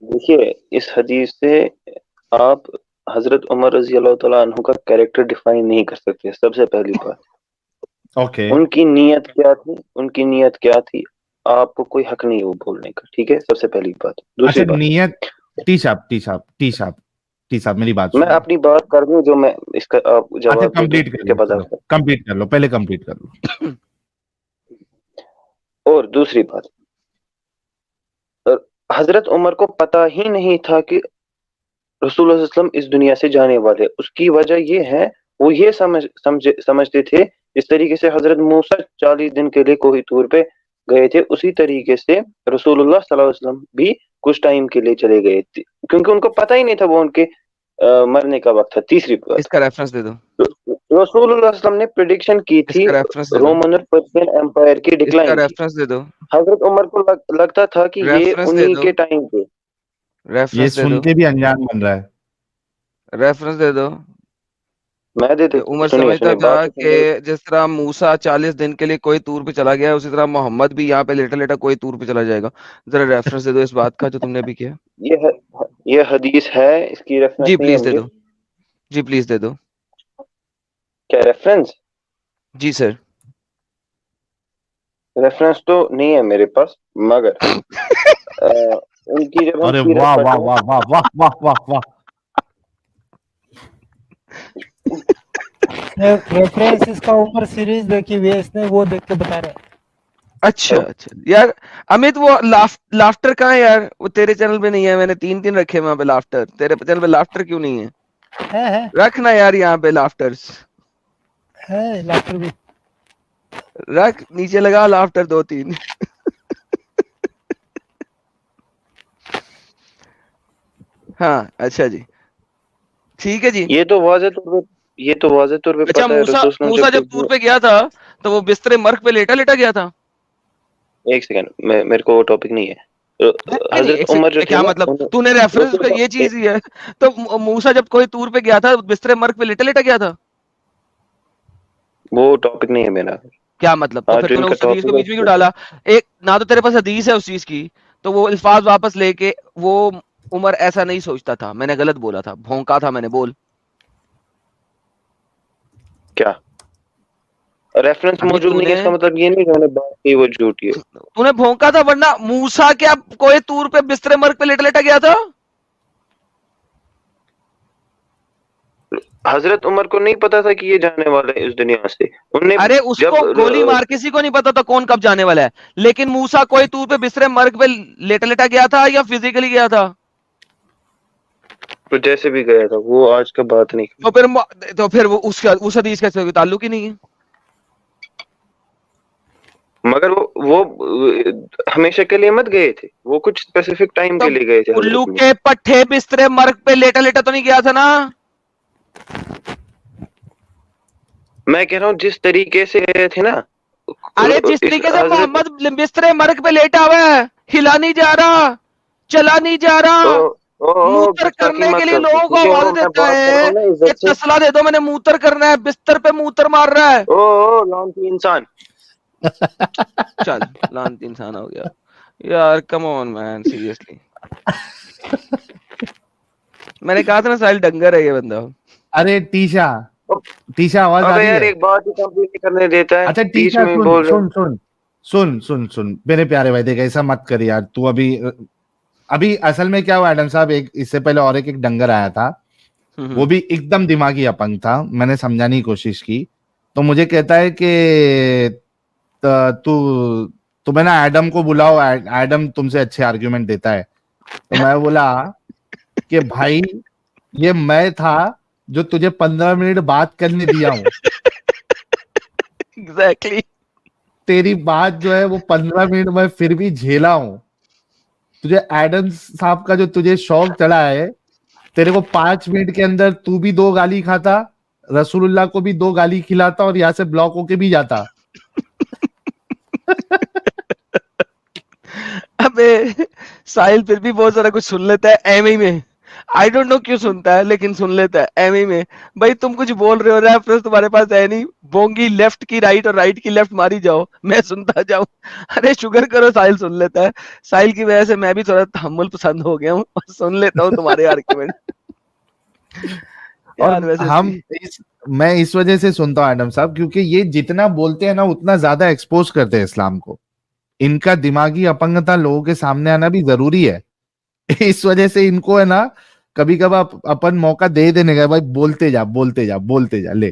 دیکھیے اس حدیث سے آپ حضرت عمر رضی اللہ تعالیٰ عنہ کا کیریکٹر ڈیفائن نہیں کر سکتے. سب سے پہلی بات اوکے ان کی نیت کیا تھی، ان کی نیت کیا تھی آپ کو کوئی حق نہیں ہے وہ بولنے کا. ٹھیک ہے، سب سے پہلی بات. اچھا دوسری بات، نیت، ٹی صاحب میری بات میں سنیں. اپنی بات کر دوں جو میں اس کا آپ اچھا جواب دے دیں کمپلیٹ اس کر کے لو، بعد چلو آپ. کمپلیٹ کر لو، پہلے کمپلیٹ کر لو. اور دوسری بات، حضرت عمر کو پتا ہی نہیں تھا کہ رسول اللہ صلی اللہ علیہ وسلم اس دنیا سے جانے والے. اس کی وجہ یہ ہے وہ یہ سمجھتے تھے جس طریقے سے حضرت موسیٰ 40 دن کے لیے کوہی طور پہ گئے تھے اسی طریقے سے رسول اللہ صلی اللہ علیہ وسلم بھی کچھ ٹائم کے لیے چلے گئے تھے، کیونکہ ان کو پتہ ہی نہیں تھا وہ ان کے مرنے کا وقت تھا. تیسری بات، اس کا ریفرنس دے دو، رسول اللہ صلی اللہ علیہ وسلم نے پریڈکشن کی اس تھی کا ریفرنس دے دو، رومن اور پرشین امپائر کی اس کا ڈکلائن کی. ریفرنس دے دو، حضرت عمر کو لگتا تھا کہ یہ ریفرنس دے انہی دو، کے ٹائم پہ. یہ ریفرنس دے سن دو، کے بھی انجان بن رہا ہے. ریفرنس دے دو میں دے کہ دیتا ہوں، عمر سنیے سمجھتا سنیے تھا بات تو کہ سنیے. جس طرح موسیٰ 40 دن کے لیے کوئی طور پہ چلا گیا اسی طرح محمد بھی یہاں پہ لیٹا لیٹا کوئی طور پہ چلا جائے گا. ذرا ریفرنس دے دو اس بات کا جو تم نے ابھی کیا. یہ حدیث ہے، اس کی جی ریفرنس نہیں ہے پلیز دے مجھے. دو، جی پلیز دے دو. کیا ریفرنس؟ جی سر. ریفرنس تو نہیں ہے میرے پاس، مگر ان کی جب ہم ارے سیرت واہ واہ پڑھتے ہیں. واہ واہ واہ واہ واہ واہ. ریفرنس اس کا اوپر سیریز دیکھی ہوئی ہے اس نے، وہ دیکھ کے بتا رہا ہے. اچھا اچھا یار امیت، وہ لافٹر کہاں ہے یار؟ وہ تیرے چینل پہ نہیں ہے، میں نے 3 رکھے وہاں پہ لافٹر. تیرے چینل پہ لافٹر کیوں نہیں ہے؟ رکھنا یار یہاں پہ لافٹرز ہے لافٹر بھی. رکھ نیچے لگا لافٹر 2-3. ہاں اچھا جی ٹھیک ہے جی. یہ تو واضح طور پہ اچھا پتا ہے رسول اللہ موسیٰ جب طور پہ گیا تھا تو وہ بستر مرگ پہ لیٹا لیٹا گیا تھا. ایک سیکنڈ، میرے کو وہ ٹاپک نہیں ہے. حضرت عمر جو تھے کیا نا مطلب تو نے ریفرنس کا یہ چیز ہی ہے. تو موسیٰ جب کوئی طور پہ گیا تھا بستر مرگ پہ لیٹا لیٹا گیا تھا. وہ ٹاپک نہیں ہے میرا. کیا مطلب؟ تو ہاں پھر جو تو ان نے کا اس حدیث کو بیچ میں کیوں ٹاپک ڈالا؟ ایک نہ تو تیرے پاس حدیث ہے اس چیز کی تو وہ الفاظ واپس لے کے وہ عمر ایسا نہیں سوچتا تھا. میں نے غلط بولا تھا، بھونکا تھا میں نے. بول کیا ریفرنس ابھی موجود نہیں ہے اس کا مطلب یہ نہیں کہ میں نے بات کی وہ جھوٹی ہے. تو نے بھونکا تھا، ورنہ موسیٰ کیا کوئی طور پہ بستر مرگ پہ لیٹا لیٹا گیا تھا؟ حضرت عمر کو نہیں پتا تھا کہ یہ جانے والا ہے اس دنیا سے. انہوں نے ارے اس کو جب گولی مار کسی کو نہیں پتا تھا کون کب جانے والا ہے، لیکن موسیٰ کوئی طور پہ بستر مرگ پہ لیٹا لیٹا گیا تھا یا فزیکلی گیا تھا؟ جیسے بھی گیا تھا وہ آج کا بات نہیں. تو پھر وہ اس حدیث کا کوئی تعلق ہی نہیں ہے. مگر وہ ہمیشہ کے لیے مت گئے تھے، وہ کچھ اسپیسیفک ٹائم تو کے لیے گئے تھے. الو حضرت کے پٹھے بستر مرگ پہ لیٹا لیٹا تو نہیں گیا تھا نا؟ میں کہہ رہا ہوں جس طریقے سے گئے تھے نا. ارے جس طریقے سے حضرت محمد بستر مرگ پہ لیٹا ہوا ہے، ہلا نہیں جا رہا، چلا نہیں جا رہا، موتر گستاخی کرنے کے مت لیے کر لوگوں کو کیونکہ آواز میں دیتا بات کر رہا ہے ہوں نا کہ عزت سے. تسلا دے دو میں نے موتر کرنا ہے، بستر پہ موتر مار رہا ہے. لانتی انسان. چل لانتی انسان ہو گیا یار. کم آن مین سیریسلی. میں نے کہا تھا نا ساحل ڈنگر ہے یہ بندہ. ارے ٹیشا آواز آ ابے رہی یار ہے؟ ایک بات ہی کمپلیٹ کرنے دیتا ہے، اچھا بیچ ٹیشا میں سن بول رہا ہوں. سن سن سن سن میرے پیارے بھائی، دیکھ ایسا مت کر یار. تو ابھی اصل میں کیا ہوا ایڈم صاحب، اس سے پہلے اور ایک ڈنگر آیا تھا، وہ بھی ایک دم دماغی اپنگ تھا. میں نے سمجھانے کی کوشش کی تو مجھے کہتا ہے کہ تو میں نا ایڈم کو بلاؤ، ایڈم تم سے اچھے آرگیومنٹ دیتا ہے. تو میں بولا کہ بھائی یہ میں تھا جو تجھے 15 منٹ بات کرنے دیا ہوں. ایگزیکٹلی. تیری بات جو ہے وہ 15 منٹ میں پھر بھی جھیلا ہوں. تجھے ایڈم صاحب کا جو تجھے شوق چڑھا ہے، تیرے کو 5 منٹ کے اندر تو بھی 2 گالی کھاتا، رسول اللہ کو بھی 2 گالی کھلاتا اور یہاں سے بلاک ہو کے بھی جاتا. ابے ساحل پھر بھی بہت سارا کچھ سن لیتا ہے ایویں میں. आई डोंट नो क्यों सुनता है, लेकिन सुन लेता है एमी में। भाई तुम कुछ बोल रहे हो, रेफरेंस तुम्हारे पास है नहीं, बोंगी लेफ्ट की राइट और राइट की लेफ्ट मारी जाओ, मैं सुनता जाऊं। अरे शुगर करो, साहिल सुन लेता है। साहिल की वजह से मैं भी थोड़ा तहम्मुल पसंद हो गया हूँ और सुन लेता हूँ तुम्हारे आर्ग्यूमेंट। यार और वैसे हम मैं इस वजह से सुनता हूँ एडम साहब, क्योंकि ये जितना बोलते हैं ना उतना ज्यादा एक्सपोज करते हैं इस्लाम को। इनका दिमागी अपंगता लोगों के सामने आना भी जरूरी है। इस वजह से इनको है ना कभी कभार अपन मौका दे देने का, भाई बोलते जा बोलते जा बोलते जा ले।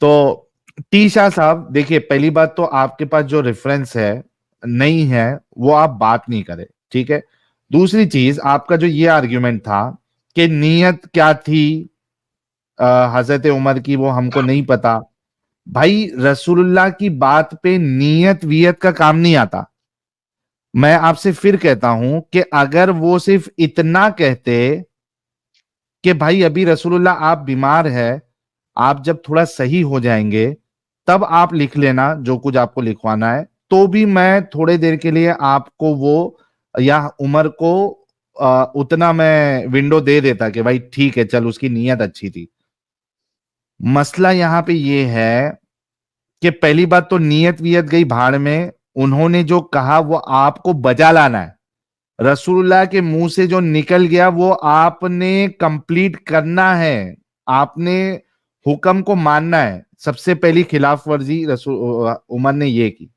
तो टी शाह साहब देखिए, पहली बात तो आपके पास जो रेफरेंस है नहीं है वो आप बात नहीं करें, ठीक है। दूसरी चीज, आपका जो ये आर्ग्यूमेंट था कि नीयत क्या थी हजरत उमर की वो हमको नहीं पता, भाई रसूलुल्लाह की बात पे नीयत वियत का काम नहीं आता। मैं आपसे फिर कहता हूं कि अगर वो सिर्फ इतना कहते कि भाई अभी रसूलुल्लाह आप बीमार है, आप जब थोड़ा सही हो जाएंगे तब आप लिख लेना जो कुछ आपको लिखवाना है, तो भी मैं थोड़े देर के लिए आपको वो या उमर को उतना मैं विंडो दे देता कि भाई ठीक है चल उसकी नीयत अच्छी थी। मसला यहां पे ये है कि पहली बात तो नीयत वियत गई भाड़ में, उन्होंने जो कहा वो आपको बजा लाना है। रसूलुल्लाह के मुंह से जो निकल गया वो आपने कंप्लीट करना है, आपने हुक्म को मानना है। सबसे पहली खिलाफ वर्जी रसूल उमर ने ये की।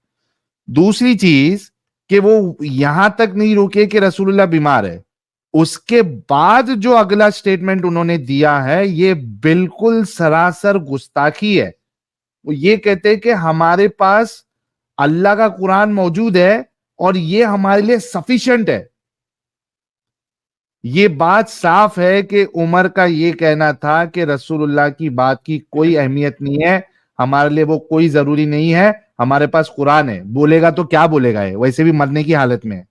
दूसरी चीज कि वो यहां तक नहीं रुके कि रसूलुल्लाह बीमार है, उसके बाद जो अगला स्टेटमेंट उन्होंने दिया है ये बिल्कुल सरासर गुस्ताखी है। वो ये कहते हैं कि हमारे पास अल्लाह का कुरान मौजूद है और ये हमारे लिए सफिशिएंट है। ये बात साफ है कि उमर का ये कहना था कि रसूलुल्लाह की बात की कोई अहमियत नहीं है, हमारे लिए वो कोई जरूरी नहीं है, हमारे पास कुरान है। बोलेगा तो क्या बोलेगा, है वैसे भी मरने की हालत में है।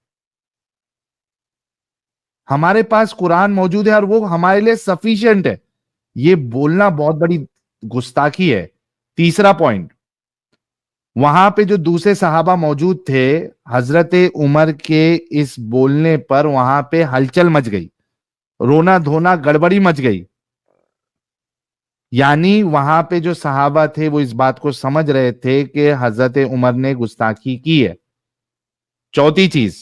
हमारे पास कुरान मौजूद है और वो हमारे लिए सफिशिएंट है, ये बोलना बहुत बड़ी गुस्ताखी है। तीसरा पॉइंट, वहां पे जो दूसरे सहाबा मौजूद थे, हजरत उमर के इस बोलने पर वहां पे हलचल मच गई, रोना धोना गड़बड़ी मच गई। यानी वहां पे जो सहाबा थे वो इस बात को समझ रहे थे कि हजरत उमर ने गुस्ताखी की है। चौथी चीज,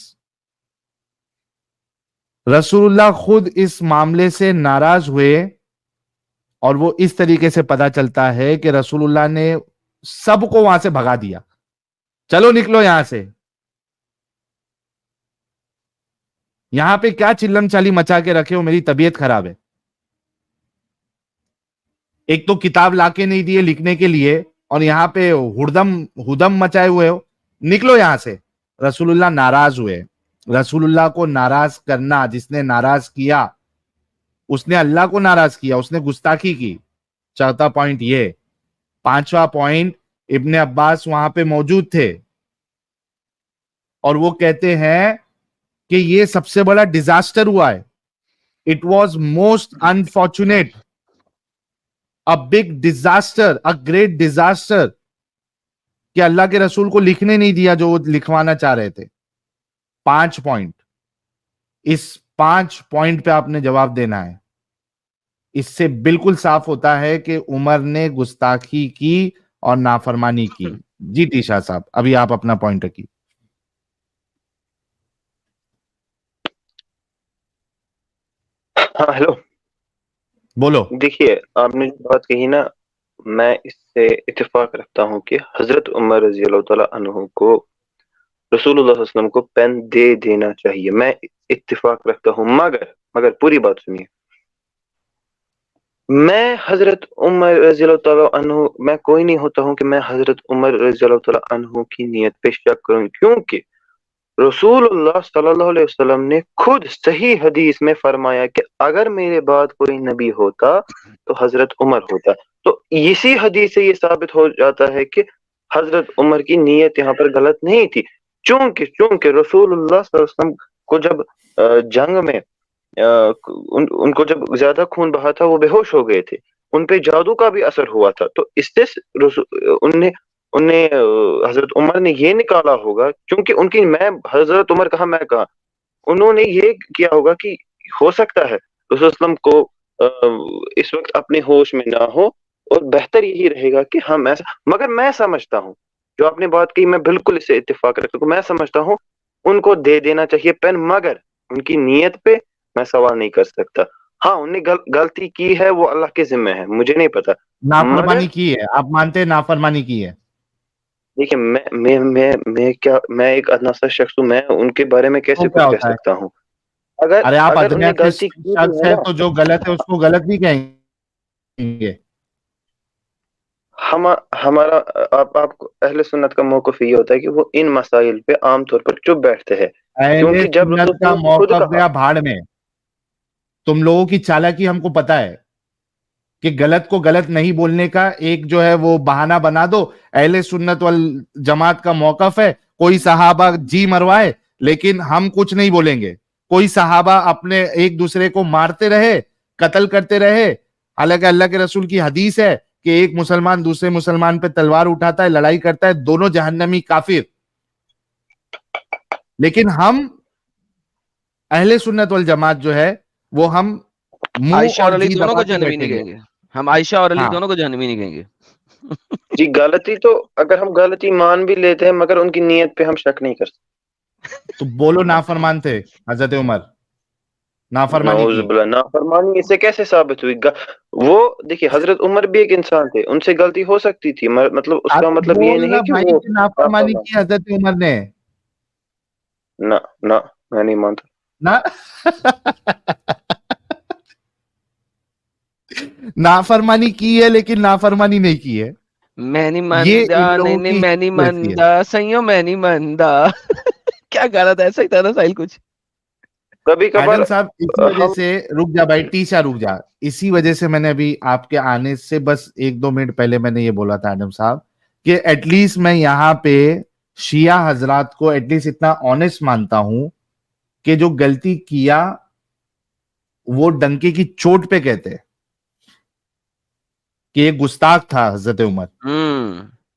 रसूलुल्लाह खुद इस मामले से नाराज हुए और वो इस तरीके से पता चलता है कि रसूलुल्लाह ने सबको वहां से भगा दिया, चलो निकलो यहां से। यहां पे क्या चिल्लम चाली मचा के रखे हो, मेरी तबीयत खराब है। एक तो किताब लाके नहीं दिए लिखने के लिए और यहां पे हुड़दम हुदम मचाए हुए हो, निकलो यहां से। रसूलुल्लाह नाराज हुए। रसूलुल्लाह को नाराज करना, जिसने नाराज किया उसने अल्लाह को नाराज किया, उसने गुस्ताखी की। चौथा पॉइंट ये। पांचवा पॉइंट, इब्ने अब्बास वहां पे मौजूद थे और वो कहते हैं कि ये सबसे बड़ा डिजास्टर हुआ है, it was most unfortunate, a big disaster, a great disaster, कि अल्लाह के रसूल को लिखने नहीं दिया जो वो लिखवाना चाह रहे थे। 5 पॉइंट, इस 5 पॉइंट पे आपने जवाब देना है। इससे बिल्कुल साफ होता है कि उमर ने गुस्ताखी की और नाफरमानी की। जी टीशा साहब, अभी आप अपना पॉइंट रखिए। हाँ हेलो, बोलो। देखिए आपने जो बात कही ना, मैं इससे इत्तेफाक रखता हूँ कि हजरत उमर रजी अल्लाह तआला अन्हु को रसूलुल्लाह सल्लल्लाहु अलैहि वसल्लम को पेन दे देना चाहिए, मैं इत्तेफाक रखता हूँ। मगर मगर पूरी बात सुनिए, मैं हजरत उमर रजी अल्लाह तआला अन्हु, मैं कोई नहीं होता हूँ कि मैं हजरत उमर रजी अल्लाह तआला अन्हु की नियत पे शक करूँ, क्योंकि रसूलुल्लाह सल्लल्लाहु अलैहि वसल्लम ने खुद सही हदीस में फरमाया कि अगर मेरे बाद कोई नबी होता तो हजरत उमर होता। तो इसी हदीस से ये साबित हो जाता है कि हजरत उमर की नीयत यहाँ पर गलत नहीं थी। चूंकि चूंकि रसूलुल्लाह सल्लल्लाहु अलैहि वसल्लम को जब जंग में उनको जब ज्यादा खून बहा था वो बेहोश हो गए थे, उन पे जादू का भी असर हुआ था। तो इससे उनने उनने हजरत उमर ने ये निकाला होगा, क्योंकि उनकी, मैं हजरत उमर कहा मैं कहा, उन्होंने ये किया होगा कि ہو سکتا ہے رسول وسلم کو اس وقت اپنے ہوش میں نہ ہو، اور بہتر یہی رہے گا کہ ہم ایسا، مگر میں سمجھتا ہوں جو آپ نے بات کی میں بالکل اس سے اتفاق رکھتا ہوں، میں سمجھتا ہوں ان کو دے دینا چاہیے پین، مگر ان کی نیت پہ میں سوال نہیں کر سکتا. ہاں انہوں نے غلطی کی ہے، وہ اللہ کے ذمہ ہے، مجھے نہیں پتا. مگر نافرمانی کی ہے، آپ مانتے ہیں نافرمانی کی ہے؟ دیکھیں میں ایک ادنا سا شخص ہوں، میں ان کے بارے میں تو کیسے کیا کچھ کہہ ہوتا ہے؟ سکتا ہوں. اگر ارے آپ اگر انہوں ادنا نے سے غلطی کی بھی شخص ہے ہے نا، تو جو غلط ہے اس کو غلط نہیں کہیں گے. ہمارا آپ کو اہل سنت کا موقف یہ ہوتا ہے کہ وہ ان مسائل پہ عام طور پر چپ بیٹھتے ہیں، اہل کیونکہ جب سنت رسول کا اللہ نے خود موقف کہا. گیا بھاڑ میں. تم لوگوں کی چالاکی ہم کو پتا ہے کہ غلط کو غلط نہیں بولنے کا ایک جو ہے وہ بہانہ بنا دو. اہل سنت والجماعت کا موقف ہے کوئی صحابہ جی مروائے لیکن ہم کچھ نہیں بولیں گے. کوئی صحابہ اپنے ایک دوسرے کو مارتے رہے، قتل کرتے رہے، حالانکہ اللہ کے رسول کی حدیث ہے کہ ایک مسلمان دوسرے مسلمان پہ تلوار اٹھاتا ہے، لڑائی کرتا ہے، دونوں جہنمی کافر. لیکن ہم اہل سنت والجماعت جو ہے وہ ہم منہ عائشہ اور اور علی جی دونوں دبا کو کے جہنمی بیٹھیں نہیں گے. کہیں گے. ہم عائشہ اور علی ہاں دونوں کو جہنمی نہیں کہیں گے. جی غلطی تو اگر ہم غلطی مان بھی لیتے ہیں مگر ان کی نیت پہ ہم شک نہیں کر سکتے. تو بولو نافرمان تھے حضرت عمر، نافرمانی نعوذ کی. باللہ، نافرمانی اس سے کیسے ثابت ہوئی؟ وہ دیکھیے حضرت عمر بھی ایک انسان تھے، ان سے غلطی ہو سکتی تھی، مطلب اس کا آپ مطلب یہ بولنا نہیں کہ بھائی وہ کہ نافرمانی نافرمان. کی حضرت عمر نے. نہ نہ، میں نہیں مانتا. نہ نافرمانی کی ہے لیکن نافرمانی نہیں کی ہے. میں نہیں یہ ماندا، ان نہیں لوگوں نہیں کی میں نہیں ایسی ہے. ماندا سیوں، میں نہیں ماندا. کیا گانا تھا؟ ایسا ہی تھا نا ساحل کچھ. کبھی کبھار ایڈم صاحب اسی وجہ ہم سے رک جا بھائی، ٹیشا رک جا. اسی وجہ سے میں نے ابھی آپ کے آنے سے بس 1-2 منٹ پہلے میں نے یہ بولا تھا ایڈم صاحب کہ ایٹ لیسٹ میں یہاں پہ شیعہ حضرات کو ایٹ لیسٹ اتنا آنےسٹ مانتا ہوں کہ جو غلطی کیا وہ ڈنکے کی چوٹ پہ کہتے ہیں کہ یہ گستاخ تھا حضرت عمر.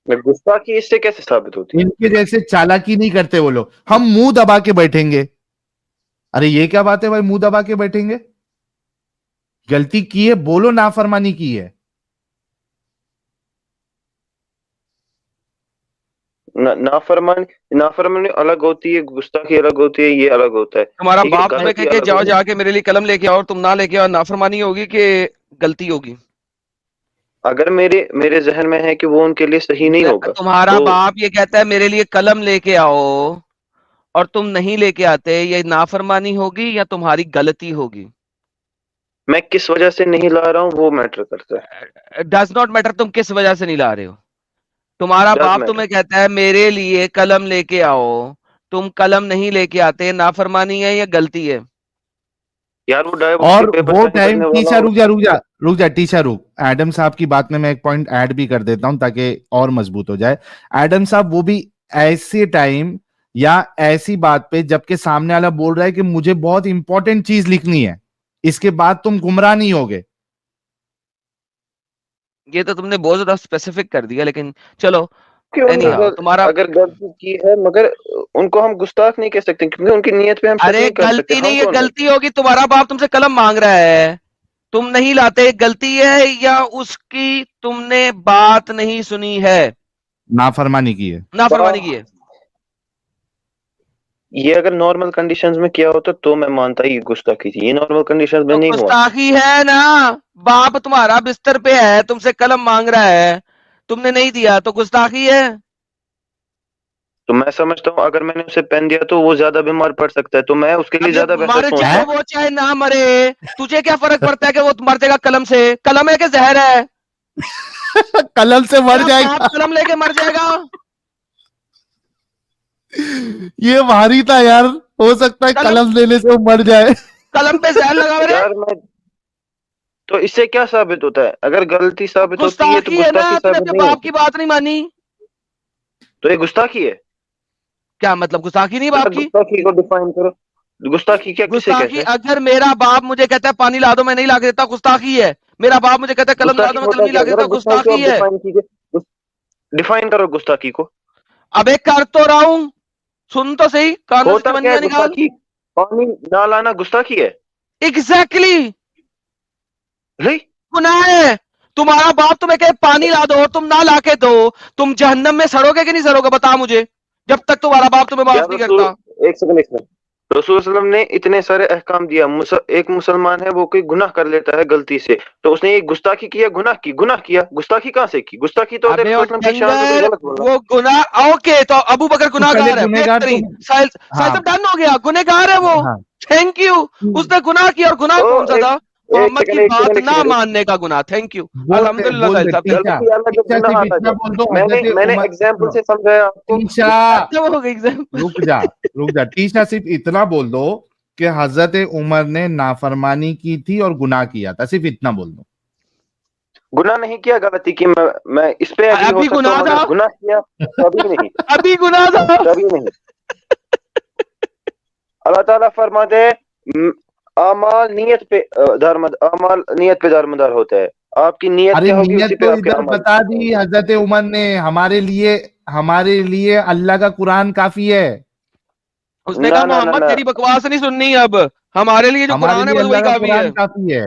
گستاخی اس سے کیسے ثابت ہوتی؟ ان کے جیسے چالاکی نہیں کرتے وہ لوگ. ہم منہ دبا کے بیٹھیں گے. ارے یہ کیا بات ہے بھائی، منہ دبا کے بیٹھیں گے؟ غلطی کی ہے بولو، نافرمانی کی ہے. نافرمانی الگ ہوتی ہے، گستاخی الگ ہوتی ہے، یہ الگ ہوتا ہے. تمہارا ٹھیک ہے، باپ تمہیں غلطی کہ الگ جاؤ ہوتی جا کے میرے لیے قلم لے کے آؤ، تم نہ لے کے آؤ، نافرمانی ہوگی کہ غلطی ہوگی؟ ہے. اگر میرے ذہن میں ہے کہ وہ ان کے لیے صحیح نہیں ہوگا تمہارا تو باپ یہ کہتا ہے میرے لیے قلم لے کے آؤ اور تم نہیں لے کے آتے، یہ نافرمانی ہوگی یا تمہاری غلطی ہوگی؟ میں کس وجہ سے نہیں لا رہا ہوں وہ میٹر کرتا ہے. ڈز ناٹ میٹر تم کس وجہ سے نہیں لا رہے ہو. تمہارا ڈز باپ میٹر. تمہیں کہتا ہے میرے لیے قلم لے کے آؤ، تم قلم نہیں لے کے آتے، نافرمانی ہے یا غلطی ہے؟ یار وہ ڈائیورس اور کے پیپر وہ سائن ٹائم کرنے والا ٹیچا ہوں. رک جا ٹیچا رک. ایڈم صاحب کی بات میں ایک پوائنٹ ایڈ بھی کر دیتا ہوں تاکہ اور مضبوط ہو جائے. ایڈم صاحب وہ بھی ایسے ٹائم یا ایسی بات پہ جبکہ سامنے والا بول رہا ہے کہ مجھے بہت امپورٹنٹ چیز لکھنی ہے، اس کے بعد تم گمراہ نہیں ہوگے. یہ تو تم نے بہت زیادہ اسپیسیفک کر دیا، لیکن چلو کہ انہوں اینی نے ہاؤ تمہارا. اگر غلطی کی ہے مگر ان کو ہم گستاخ نہیں کہہ سکتے کیونکہ ان کی نیت پہ ہم شک ارے نہیں کر سکتے. غلطی ہم نہیں ہے، کون ہے؟ غلطی ہوگی. تمہارا باپ تم سے قلم مانگ رہا ہے، تم نہیں لاتے، غلطی ہے یا اس کی تم نے بات نہیں سنی ہے، نافرمانی کی ہے. نافرمانی کی ہے؟ یہ اگر نارمل کنڈیشنز میں کیا ہوتا تو میں مانتا ہی گستاخی تھی. یہ نارمل کنڈیشنز میں تو نہیں ہوا. گستاخی ہے نا. باپ تمہارا بستر پہ ہے، تم سے قلم مانگ رہا ہے، تم نے نہیں دیا تو گستاخی ہے. تو میں سمجھتا ہوں اگر میں نے اسے پین دیا تو وہ زیادہ بیمار پڑ سکتا ہے، تو میں اس کے لیے ابھی زیادہ بہتر مر سوچتا جائے ہوں. وہ چاہے نہ مرے، تجھے کیا فرق پڑتا ہے کہ وہ مر جائے گا قلم سے؟ قلم ہے کہ زہر ہے؟ قلم سے مر کیا جائے باپ گا. قلم لے کے مر جائے گا؟ یہ بھاری تھا یار. ہو سکتا ہے قلم لینے سے وہ مر جائے. قلم پہ زہر لگا رہے. یار میں تو اس سے کیا ثابت ہوتا ہے؟ اگر غلطی ثابت ہوتی ہے تو گستاخی ہے نا، گستاخی تم نے ثابت اپنے نہیں باپ ہوتی. کی بات نہیں مانی. تو یہ گستاخی ہے. کیا مطلب گستاخی نہیں باپ کی؟ گستاخی کو ڈیفائن کرو. گستاخی کیا کسے گستاخی کہتے ہیں؟ اگر میرا باپ مجھے کہتا ہے پانی لا دو میں نہیں لا کے دیتا، گستاخی ہے. میرا باپ مجھے کہتا ہے قلم لا دو گستاخی میں قلم ہوتا نہیں کیا؟ لا کے ذرا دیتا، گستاخی کو گستاخی آپ ہے. ڈیفائن کیجئے. ڈیفائن کرو گستاخی کو. ابے کر تو رہا ہوں، سن تو صحیح، کانوں سے ہوتا کیا ہے چمنیاں نکال. گستاخی؟ پانی نہ لانا گستاخی ہے. एग्जैक्टली नहीं, गुनाह है। तुम्हारा बाप तुम्हें कहे पानी ला दो, तुम ना ला के दो, तुम जहन्नम में सड़ोगे कि नहीं सड़ोगे? बता मुझे, जब तक तुम्हारा बाप तुम्हें या माफ नहीं रसूल, करता। एक सेकंड, एक सेकंड, रसूल सल्लम ने इतने सारे अहकाम दिया। एक मुसलमान है, वो कोई गुनाह कर लेता है गलती से, तो उसने ये गुस्ताखी किया, गुनाह किया। गुस्ताखी कहाँ से की? गुस्ताखी तो होता है अबे रसूल और सल्लम की शान में कुछ डंगर, गलत बोलना। वो गुनाह, ओके तो अबू बकर तो पहले गुनाहगार है, गुनहगार तो, बेहतरीन, साहिल साहिल हाँ साहब डन हो गया, गुनहगार है वो, हाँ थैंक यू। उसने गुनाह किया, और गुनाह ओ, कौन सा एक था? एक मोहम्मद सेकंड, की एक बात सेकंड, एक ना सेकंड, मानने का गुनाह। थैंक यू, बोल अल्हम्दुलिल्लाह बोल साहिल दे साहब done। टीचा। गलती अलग है, टीचा गुनाह सिर्फ आता इतना है। बोल दो, मैंने हजरत मैंने उमर, एग्जाम्पल से समझाया आपको। टीचा अच्छा वो एग्जाम्पल। रुक जा टीचा, सिर्फ इतना बोल दो कि हजरत उमर ने नाफरमानी की थी और गुनाह किया था, सिर्फ इतना बोल दो। गुनाह नहीं किया, गलती की। मैं इस पे एग्री हो अभी सकता गुनाह हूँ, मगर था, गुनाह किया कभी नहीं, अभी गुनाह था। कभी नहीं। अल्लाह ताला फरमाते हैं, अमाल नीयत पे अमाल नीयत पे दारमदार होता है। आपकी नीयत अरे क्या होगी, नियत उसी पे तो आपके इधर अमाल बता दी हजरत उमर ने, हमारे लिए अल्लाह का कुरान काफी है। उसने ना कहा ना ना मोहम्मद ना, तेरी बकवास नहीं सुननी अब, हमारे लिए जो हमारे कुरान है लिए बस अल्लाह वही का काफी है। कुरान काफी है।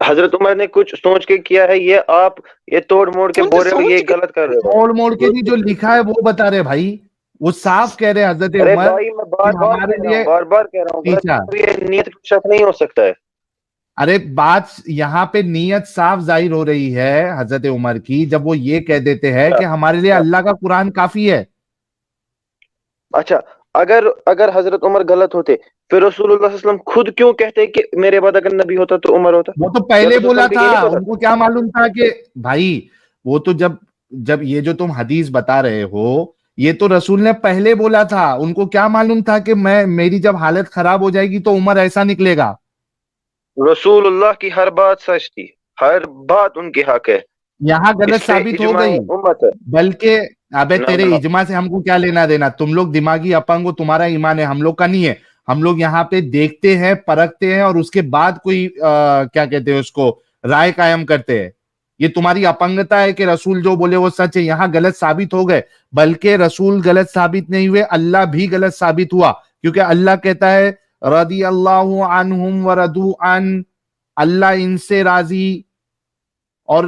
हजरत उमर ने कुछ सोच के किया है, ये आप ये तोड़ मोड़ के उनने बोल रहे हो, ये सोच के, गलत कर रहे हो। मोड़ मोड़ के नहीं, जो लिखा है वो बता रहे भाई, वो साफ कह रहे हजरत अरे उमर भाई, मैं कि बार बार हमारे कह रहा हूँ, लिए बार बार कह रहा हूँ, गलत टीचा। ये नीयत का शक नहीं हो सकता है। अरे बात यहाँ पे नियत साफ जाहिर हो रही है हजरत उमर की, जब वो ये कह देते हैं कि हमारे लिए अल्लाह का कुरान काफी है। अच्छा, अगर अगर हजरत उमर गलत होते, फिर रसूलुल्लाह सल्लल्लाहु अलैहि वसल्लम खुद क्यों कहते कि मेरे बाद अगर नबी होता तो उमर होता? वो तो क्या पहले रसूल बोला सल्लल्लाहु अलैहि वसल्लम को था, ये नहीं पता उनको क्या मालूम था कि भाई, वो तो जब जब ये जो तुम हदीस बता रहे हो, ये तो रसूल ने पहले बोला था। उनको क्या मालूम था कि मेरी जब हालत खराब हो जाएगी तो उमर ऐसा निकलेगा। था? रसूलुल्लाह की हर बात सच थी, हर बात उनके हक है। यहाँ गलत इस पे साबित हो इजमा गई। उम्मत है। बल्कि अबे ना तेरे ना, इजमा से हमको क्या लेना देना, तुम लोग दिमागी अपंग हो, तुम्हारा ईमान है, हम लोग का नहीं है। हम लोग यहाँ पे देखते हैं, परखते हैं, और उसके बाद कोई क्या कहते हैं उसको, राय कायम करते हैं। ये तुम्हारी अपंगता है कि रसूल जो बोले वो सच है। यहाँ गलत साबित हो गए, बल्कि रसूल गलत साबित नहीं हुए, अल्लाह भी गलत साबित हुआ। क्योंकि अल्लाह कहता है रदी अल्लाहु अन्हुम व रदू अन, अल्लाह इनसे राजी और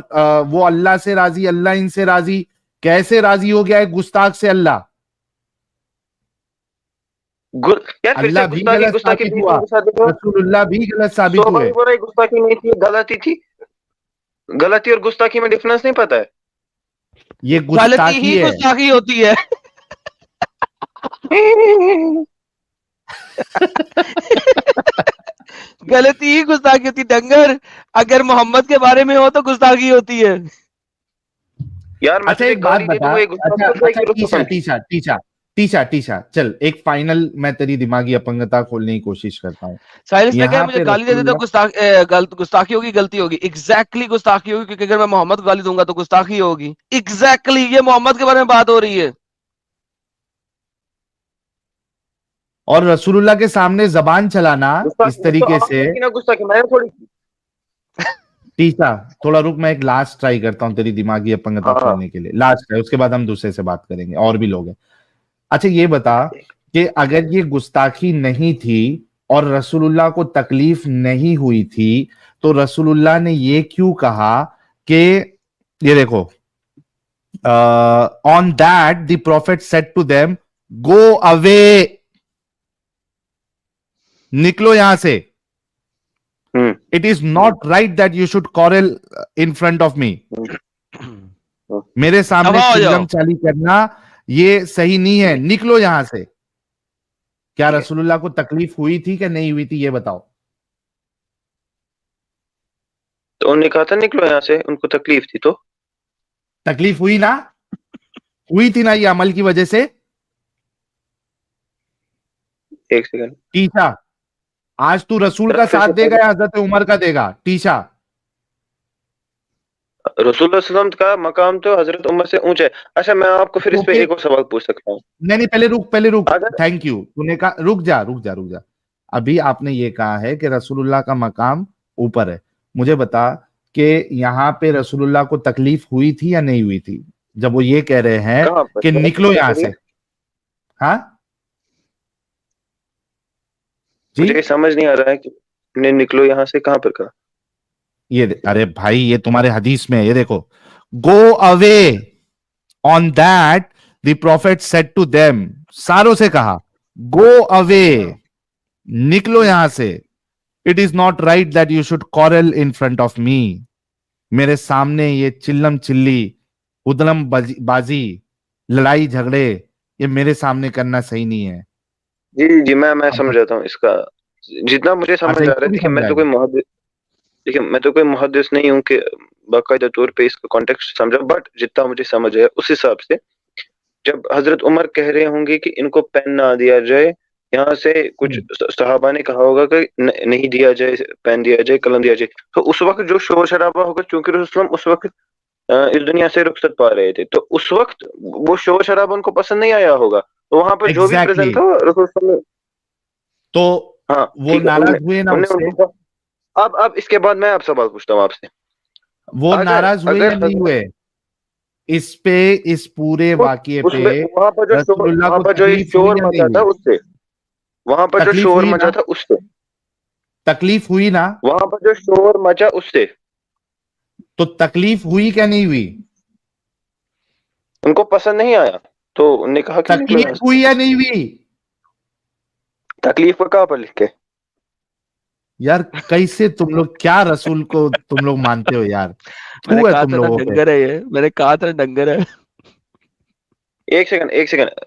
वो अल्लाह से राजी, अल्लाह इनसे राजी। कैसे राजी हो गया है गुस्ताख से अल्लाह? यार फिर से अल्लाह भी गुस्ताखी गलत गुस्ताखी साबित हुआ, के साथ देखो। रसूलुल्लाह भी गलत साबित सोबा हुए। भी बोल रहा है गुस्ताखी नहीं थी, गलती थी। गलती और गुस्ताखी में डिफरेंस नहीं पता है? ये गलती गुस्ताखी ही है। गुस्ताखी होती है। गलती ही गुस्ताखी होती डंगर, अगर मोहम्मद के बारे में हो तो गुस्ताखी होती है। यार मैं अच्छा तुझे एक बात गाली दे बता, दूंगा, ये गुस्ताखी अच्छा हो अच्छा, जाएगी टीशा रसूल की। टीशा टीशा टीशा टीशा, चल एक फाइनल मैं तेरी दिमागी अपंगता खोलने की कोशिश करता हूँ। साइलेंस ने कहा यहाँ मुझे पे गाली दे दे तो रसूलुल्लाह, गुस्ताखी होगी, गलती होगी। एग्जैक्टली गुस्ताखी होगी, क्योंकि अगर मैं मोहम्मद को गाली दूंगा तो गुस्ताखी होगी। एग्जैक्टली ये मोहम्मद के बारे में बात हो रही है। और रसूलुल्लाह के सामने जबान चलाना इस गुस्ताखी तो तरीके से। आपने की ना, गुस्ताखी मैंने थोड़ी की। टीचा थोड़ा रुक, मैं एक लास्ट ट्राई करता हूं तेरी दिमागी अपंगता हाँ हाँ, खोलने के लिए, लास्ट है, उसके बाद हम दूसरे से बात करेंगे, और भी लोग हैं। अच्छा ये बता कि अगर ये गुस्ताखी नहीं थी और रसूलुल्लाह को तकलीफ नहीं हुई थी, तो रसूलुल्लाह ने ये क्यों कहा कि, ये देखो, on that the prophet said to them go away, निकलो यहां से। It is not right that you should quarrel in front of me, मेरे सामने दफा हो जाओ। चिल्लम चाली करना ये सही नहीं है, निकलो यहां से। क्या रसूलुल्लाह को तकलीफ हुई थी कि नहीं हुई थी, ये बताओ। तो उन्होंने कहा था निकलो यहाँ से, उनको तकलीफ थी तो। तकलीफ हुई ना, हुई थी ना ये अमल की वजह से। एक सेकंड, टीशा, आज तू रसूल का फिर साथ से देगा या हजरत उमर का देगा? टीशा, रसूलुल्लाह सल्लल्लाहु अलैहि वसल्लम का मकाम तो हजरत उमर से ऊंचा है। अच्छा, मैं आपको फिर इस पे ओके, एक और सवाल पूछ सकता हूँ? नहीं नहीं, पहले रुक, अगर थैंक यू। तूने कहा रुक जा। अभी आपने ये कहा है कि रसूलुल्लाह का मकाम ऊपर है। मुझे बता कि यहाँ पे रसूलुल्लाह को तकलीफ हुई थी या नहीं हुई थी, जब वो ये कह रहे हैं कहाँ पर कि निकलो यहां से? हाँ, मुझे जी समझ नहीं आ रहा है कि ने निकलो यहाँ से कहाँ पर कहा। ये अरे भाई ये तुम्हारे हदीस में है, ये देखो, go away on that the prophet said to them, सारों से कहा गो अवे, निकलो यहां से, it is not right that you should quarrel in front of me, मेरे सामने ये चिल्लम चिल्ली उदलम बाजी लड़ाई झगड़े ये मेरे सामने करना सही नहीं है। जी जी मैं अब समझ जाता हूँ इसका जितना मुझे अच्छा समझ आ रहा इसको है। भी देखिए समझाएगा। मैं तो कोई मुहद्दिस नहीं हूँ कि बाकायदा तौर पे इसका कॉन्टेक्स्ट समझा, बट जितना मुझे समझ आया उस हिसाब से जब हजरत उमर कह रहे होंगे कि इनको पेन ना दिया जाए, यहाँ से कुछ सहाबा ने कहा होगा कि नहीं दिया जाए, पेन दिया जाए, कलम दिया जाए, तो उस वक्त जो शोर शराबा होगा, चूंकि रसूल उस वक्त इस दुनिया से रुखसत पा रहे थे, तो उस वक्त वो शोर शराबा उनको पसंद नहीं आया होगा, तो वहां पर जो भी एग्जैक्टली प्रेजेंट था रसूल ने, तो हाँ वो ठीक है, नाराज हुए ना उनने उससे, उनको अब इसके बाद मैं आप सवाल पूछता हूँ आपसे। वो अगर नाराज हुए या अगर नहीं हुए, इस पे, इस पूरे वाकये पे वहां पर जो शोर, रसूलुल्लाह वहां को पर जो ये तकलीफ हुई शोर या नहीं मचा था हुई? उससे, वहां पर जो तकलीफ शोर हुई मचा ना, था उससे, तकलीफ हुई ना, वहां पर जो शोर मचा उससे तो तकलीफ हुई क्या नहीं हुई? उनको पसंद नहीं आया, तो उन्होंने कहा कि निकलो यहाँ तकलीफ से। हुई या नहीं हुई? तकलीफ को कहाँ पर लिख के? यार कैसे तुम लोग, क्या रसूल को तुम लोग मानते हो यार, मैंने थू है कहा तुम था ना लोगों पे। डंगर है ये, मैंने कहा था डंगर है। एक सेकंड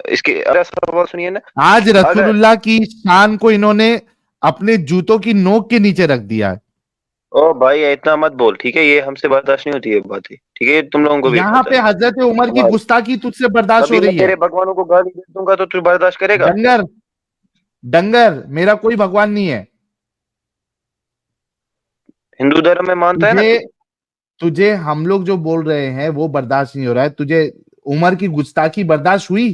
इसके अगला सवाल सुनिए ना। आज अगर रसूलुल्लाह की शान को इन्होंने अपने जूतों की नोक के नीचे रख दिया है। ओ भाई इतना मत बोल, ठीक है, ये हमसे बर्दाश्त नहीं होती है बात, ठीक है, ये तुम लोगों को भी यहां पता पे है। हजरत उमर की हमारे गुस्ताखी तुझसे बर्दाश्त हो कभी मैं रही है। तेरे भगवानों को गाली दे दूंगा तो तू बर्दाश्त करेगा? डंगर, डंगर, मेरा कोई भगवान नहीं है। हिंदू धर्म में मानता है ना तुझे तू? तुझे हम लोग जो बोल रहे हैं वो बर्दाश्त नहीं हो रहा है, तुझे उमर की गुस्ताखी बर्दाश्त हुई?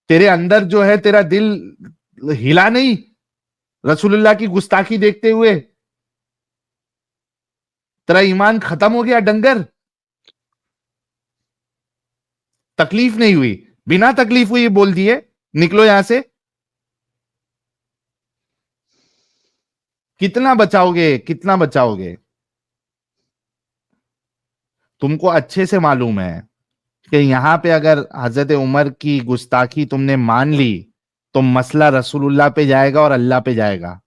तेरे अंदर जो है, तेरा दिल हिला नहीं रसूलुल्लाह की गुस्ताखी देखते हुए? तेरा ईमान खत्म हो गया डंगर? तकलीफ नहीं हुई, बिना तकलीफ हुई बोल दिए निकलो यहां से। कितना बचाओगे, कितना बचाओगे? तुमको अच्छे से मालूम है कि यहां पे अगर हजरत उमर की गुस्ताखी तुमने मान ली तो मसला रसूलुल्लाह पे जाएगा और अल्लाह पे जाएगा,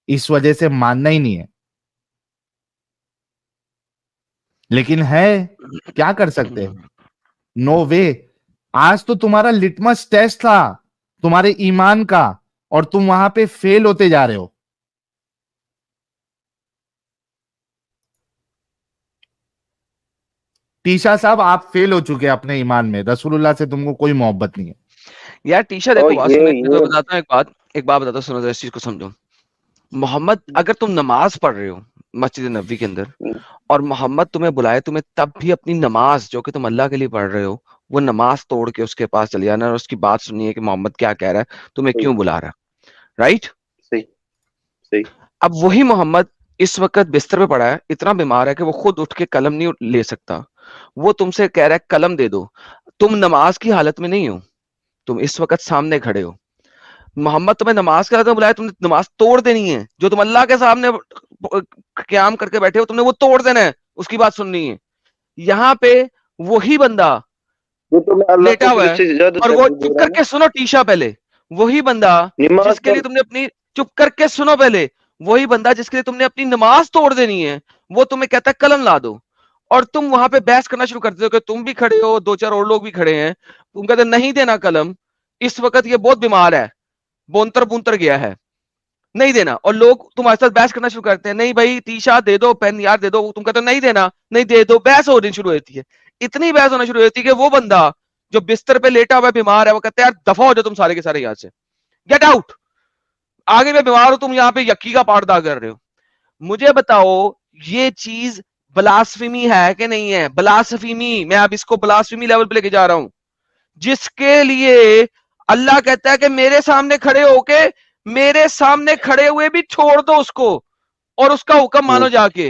इस वजह से मानना ही नहीं है। लेकिन है, क्या कर सकते हैं, नो वे। आज तो तुम्हारा लिटमस टेस्ट था तुम्हारे ईमान का, और तुम वहां पे फेल होते जा रहे हो। टीशा साहब आप फेल हो चुके हैं अपने ईमान में, रसूलुल्लाह से तुमको कोई मोहब्बत नहीं है। यार टीशा ओ देखो, बात सुनो, मैं तुम्हें ये बताता हूँ एक बात बताता हूँ, सुनो जरा इस चीज को समझो। मोहम्मद, अगर तुम नमाज पढ़ रहे हो मस्जिद नबवी के अंदर, और मोहम्मद तुम्हें बुलाए, तुम्हें तब भी अपनी नमाज जो कि तुम अल्लाह के लिए पढ़ रहे हो, वो नमाज तोड़ के उसके पास चले जाना और उसकी बात सुनिए कि मोहम्मद क्या कह रहा है, तुम्हें सही क्यों बुला रहा है, राइट? सही सही अब वही मोहम्मद इस वक्त बिस्तर पे पड़ा है, इतना बीमार है कि वो खुद उठ के कलम नहीं ले सकता, वो तुमसे कह रहा है कलम दे दो। तुम नमाज की हालत में नहीं हो, तुम इस वक्त सामने खड़े हो, मोहम्मद तुम्हें नमाज के हालत में बुलाया, तुमने नमाज तोड़ देनी है, जो तुम अल्लाह के सामने क्याम करके बैठे हो तुमने वो तोड़ देना है, उसकी बात सुननी है। यहाँ पे वही बंदा वो तो मैं अल्लाह लेटा को हुआ फिर है, इससे ज्यादा और वो तरजीह दे चुप रहा हूँ करके सुनो टीशा, पहले वही बंदा नमाज जिसके लिए तुमने अपनी, चुप करके सुनो पहले, वही बंदा जिसके लिए तुमने अपनी नमाज तोड़ देनी है, वो तुम्हें कहता है कलम ला दो, और तुम वहां पे बहस करना शुरू करते हो कि तुम भी खड़े हो, दो चार और लोग भी खड़े हैं, तुम कहते नहीं देना कलम, इस वक्त ये बहुत बीमार है, बोनतर बुनतर गया है, नहीं देना, और लोग तुम्हारे साथ बहस करना शुरू करते हैं, नहीं भाई तीशा दे दो, पेन यार दे दो, तुम कहते हो नहीं देना, नहीं दे दो, बहस होनी शुरू होती है। इतनी बहस होना शुरू होती है कि वो बंदा जो बिस्तर पे लेटा हुआ बीमार है, वो कहते हैं यार दफा हो जाओ तुम सारे के सारे यहां से, गेट आउट, आगे मैं बीमार हूं, तुम यहाँ पे यक्की का पाठ दा कर रहे हो। मुझे बताओ ये चीज ब्लास्फेमी है कि नहीं है? ब्लास्फेमी, मैं अब इसको ब्लास्फेमी लेवल पे लेके जा रहा हूं, जिसके लिए अल्लाह कहता है कि मेरे सामने खड़े होके, मेरे सामने खड़े हुए भी छोड़ दो उसको, और उसका हुक्म मानो जाके।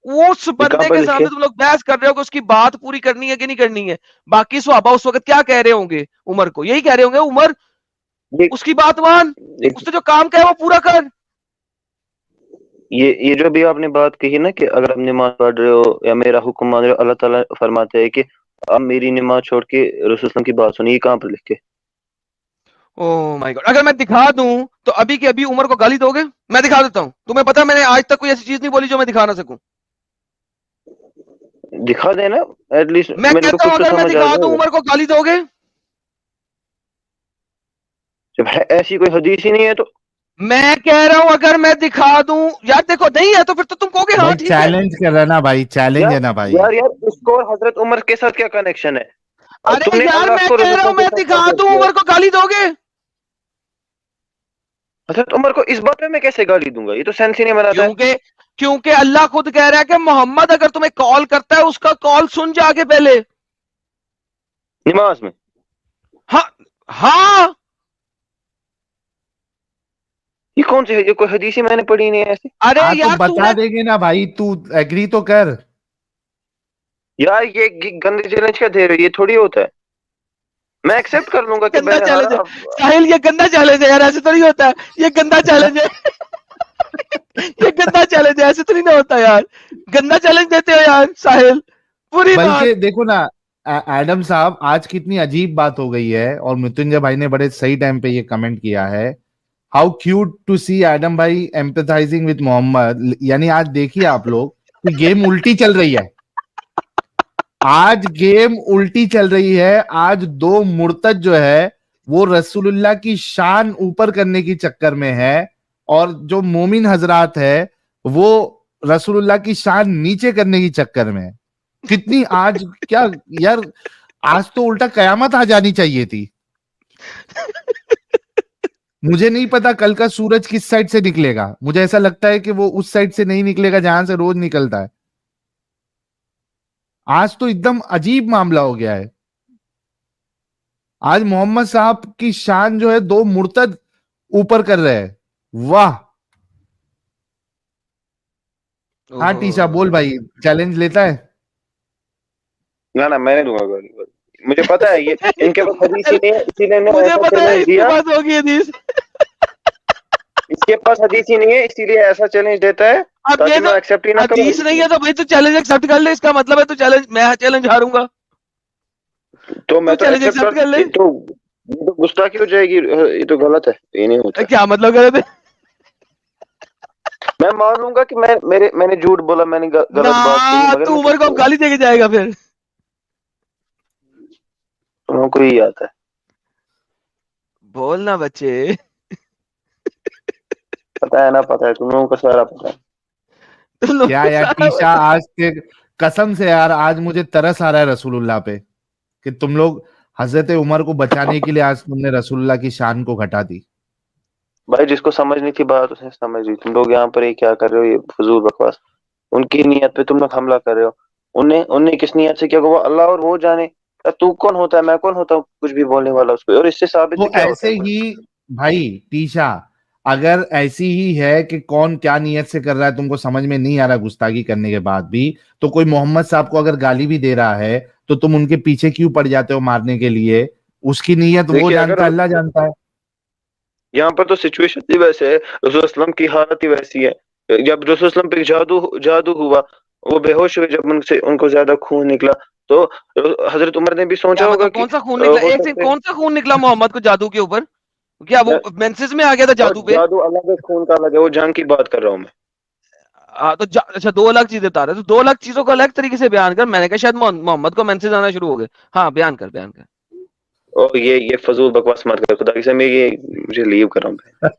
उस ये कहाँ बंदे पर के लिखे? सामने तुम लोग बहस कर रहे हो कि उसकी बात पूरी करनी है कि नहीं करनी है। बाकी सहाबा उस वक्त क्या कह रहे होंगे उमर को? यही कह रहे होंगे, उमर ये उसकी बात मान, एक- उसने जो काम कहा है वो पूरा कर। ये जो भी आपने बात कही ना कि अगर आप नमाज पढ़ रहे हो या मेरा हुक्म मान रहे हो, अल्लाह ताला फरमाते हैं कि आप मेरी नमाज छोड़ के रसूल की बात सुनिए। कहाँ पर लिख के? ओह माय गॉड, अगर मैं दिखा दूं तो अभी के अभी उमर को गाली दोगे? मैं दिखा देता हूं, तुम्हें पता है मैंने आज तक कोई ऐसी चीज नहीं बोली जो मैं दिखा ना सकूं। दिखा देना एटलीस्ट, मैं मेरे को कहता हूं कुछ तो अगर मैं समझ आ दिखा दूं जाएगा। उमर को गाली दोगे? जब ऐसी कोई हदीस ही नहीं है तो मैं कह रहा हूं अगर मैं दिखा दूं, यार देखो नहीं है तो फिर तो तुम कहोगे हाँ भाई ठीक है। चैलेंज कर रहा है ना भाई, चैलेंज है ना भाई। यार उसको और हजरत उमर के साथ क्या कनेक्शन है? अरे तुमने यार अल्लाह मैं को कह रहा हूं रसूल के मैं साथ दिखा कंपेयर दूं किया। उमर को गाली दोगे? हजरत उमर को इस बात में मैं कैसे गाली दूंगा? ये तो सेंस ही नहीं बनाता है। क्योंकि क्योंकि अल्लाह खुद कह रहा है कि मोहम्मद अगर तुम्हें कॉल करता है उसका कॉल सुन जाके पहले। नमाज में हाँ हाँ, ये कौन सी है? ये कोई हदीस ही मैंने पढ़ी नहीं है ऐसी। अरे हाँ तो यार बता तूने देंगे ना भाई, तू एग्री तो कर। यार ये गंदे चैलेंज क्या दे रहे हो? ये थोड़ी होता है। मैं एक्सेप्ट कर लूंगा कि गंदा मैंने चैलेंज है हारा। साहिल, ये गंदा चैलेंज है यार, ऐसे तो नहीं होता है। ये गंदा चैलेंज है ये गंदा चैलेंज है, ऐसे तो नहीं ना होता यार। गंदा चैलेंज देते हो यार साहिल, पूरी बात। बल्कि देखो ना एडम साहब, आज कितनी अजीब बात हो गई है, और मृत्युंजय भाई ने बड़े सही टाइम पे ये कमेंट किया है। How cute to see Adam भाई एम्पैथाइजिंग विद मोहम्मद। यानी आज देखिए आप लोग कि गेम उल्टी चल रही है। आज गेम उल्टी चल रही है। आज दो मुर्तद जो है वो रसूलुल्लाह की शान ऊपर करने की चक्कर में है, और जो मोमिन हजरात है वो रसूलुल्लाह की शान नीचे करने की चक्कर में है। कितनी आज क्या यार, आज तो उल्टा कयामत आ जानी चाहिए थी। मुझे नहीं पता कल का सूरज किस साइड से निकलेगा। मुझे ऐसा लगता है कि वो उस साइड से नहीं निकलेगा जहां से रोज निकलता है। आज तो एकदम अजीब मामला हो गया है। आज मोहम्मद साहब की शान जो है दो मुर्तद ऊपर कर रहे हैं। वाह। हाँ टीशा बोल भाई, चैलेंज लेता है? ना मैं नहीं दूंगा गाली। मुझे पता है ये इनके पास हदीस ही नहीं है, इसीलिए इन्होंने मुझे ऐसा पता है चैलेंज इसके दिया। पास होगी हदीस। इसके पास हदीस ही नहीं है, इसीलिए ऐसा चैलेंज देता है अब ताकि ये मैं तो एक्सेप्ट ही ना करूं। हदीस नहीं है तो भाई तू चैलेंज एक्सेप्ट कर ले, इसका मतलब है तू चैलेंज, मैं चैलेंज हारूंगा। तो मैं तू तो चैलेंज एक्सेप्ट एक्सेप्ट कर ले। कर ये तो गुस्ताखी हो जाएगी। ये तो गलत है, ये नहीं होता। क्या मतलब गलत है? मैं मान लूंगा कि मैंने झूठ बोला, मैंने गलत बात कही, ना मगर तू मैं उमर को अब गाली देके जाएगा फिर। तुमको यही आता है। बोलना बच्चे। पता है ना, पता है, तुम लोगों को सारा पता है। तुम लोग क्या को यार सारा टीशा, आज के कसम से यार आज मुझे तरस आ रहा है रसूलुल्लाह पे, कि तुम लोग हजरत उमर को बचाने के लिए आज तुमने रसूलुल्लाह की शान को घटा दी। भाई जिसको समझनी थी बात उसने समझ ली। तुम लोग यहाँ पर ये क्या कर रहे हो? ये फजूल बकवास। उनकी नीयत पे तुम लोग हमला कर रहे हो। उन्हें उन्हें किस नीयत से किया, वो अल्लाह और वो जाने। तू कौन होता है, मैं कौन होता हूँ कुछ भी बोलने वाला उस पर? और इससे साबित भी तो क्या होता ऐसे है? ही भाई टीशा, अगर ऐसी ही है कि कौन क्या नियत से कर रहा है तुमको समझ में नहीं आ रहा गुस्ताखी करने के बाद भी, तो कोई मोहम्मद साहब को अगर गाली भी दे रहा है तो तुम उनके पीछे क्यों पड़ जाते हो मारने के लिए? उसकी नीयत वो देखिए, जानता अगर है, अल्लाह जानता है। यहाँ पर तो सिचुएशन ही वैसे है, रसूल सल्लम की हालत ही वैसी है। जब रसूल सल्लम पे जादू जादू हुआ, वो बेहोश हुए, जब उनसे उनको ज्यादा खून निकला, तो हजरत उमर ने भी सोचा क्या होगा मतलब कि कौन सा खून निकला? हो एक सेकंड, सकते कौन सा खून निकला मोहम्मद को जादू के ऊपर? क्या वो मेंसेस में आ गया था जादू पे? जादू अलग है, खून का अलग है। वो जंग की बात कर रहा हूँ मैं। हाँ तो अच्छा, दो अलग चीजें बता रहे तो दो अलग चीजों को अलग तरीके से बयान कर। मैंने कहा शायद मोहम्मद को मेंसेस आना शुरू हो गए। हाँ बयान कर बयान कर। और ये फजूल बकवास मत कर, खुदा की कसम। ये मुझे लीव कर रहा हूँ।